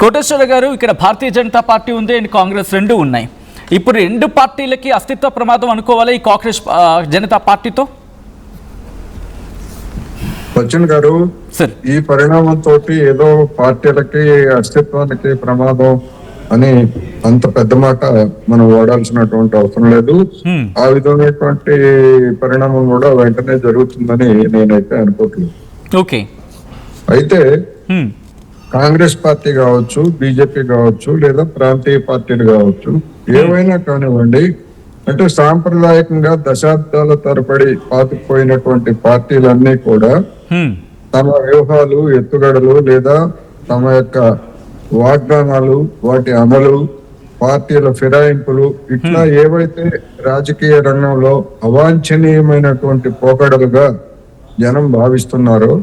కోటేశ్వర గారు, ఇక్కడ భారతీయ జనతా పార్టీ ఉంది అండ్ కాంగ్రెస్ రెండు ఉన్నాయి. ఇప్పుడు రెండు పార్టీలకి అస్తిత్వ ప్రమాదం అనుకోవాలి ఈ కాంగ్రెస్ జనతా పార్టీతో. సచిన్ గారు, సార్, ఈ పరిణామంతో ఏదో పార్టీలకి అస్తిత్వానికి ప్రమాదం అని అంత పెద్ద మాట మనం వాడాల్సినటువంటి అవసరం లేదు. ఆ విధమైనటువంటి పరిణామం కూడా వెంటనే జరుగుతుందని నేనైతే అనుకోవట్లేదు. ఓకే. అయితే కాంగ్రెస్ పార్టీ కావచ్చు, బీజేపీ కావచ్చు, లేదా ప్రాంతీయ పార్టీలు కావచ్చు, ఏవైనా కానివ్వండి, అంటే సాంప్రదాయకంగా దశాబ్దాల తరబడి పాతుకుపోయినటువంటి పార్టీలన్నీ కూడా తమ వ్యూహాలు, ఎత్తుగడలు లేదా తమ యొక్క వాగ్దానాలు, వాటి అమలు, పార్టీల ఫిరాయింపులు, ఇట్లా ఏవైతే రాజకీయ రంగంలో అవాంఛనీయమైనటువంటి పోకడలుగా జనం భావిస్తున్నారో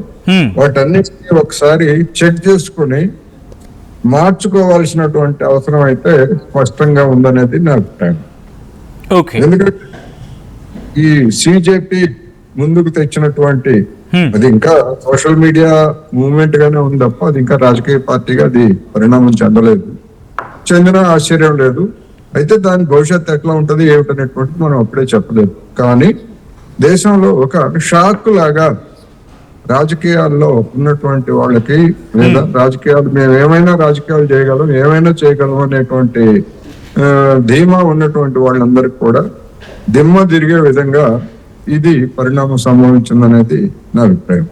వాటన్నిటినీ ఒకసారి చెక్ చేసుకుని మార్చుకోవాల్సినటువంటి అవసరం అయితే స్పష్టంగా ఉందనేది నా అభిప్రాయం. ఎందుకంటే ఈ సిజేపీ ముందుకు తెచ్చినటువంటి అది ఇంకా సోషల్ మీడియా మూవ్మెంట్ గానే ఉంది తప్ప అది ఇంకా రాజకీయ పార్టీగా అది పరిణామం చెందిన ఆశ్చర్యం లేదు. అయితే దాని భవిష్యత్తు ఎట్లా ఉంటది ఏమిటనేటువంటిది మనం అప్పుడే చెప్పలేదు. కానీ దేశంలో ఒక షాక్ లాగా రాజకీయాల్లో ఉన్నటువంటి వాళ్ళకి, లేదా రాజకీయాలు మేము ఏమైనా రాజకీయాలు చేయగలం, ఏమైనా చేయగలం అనేటువంటి ధీమా ఉన్నటువంటి వాళ్ళందరికీ కూడా దిమ్మ తిరిగే విధంగా ఇది పరిణామం సంభవించిందనేది నా అభిప్రాయం.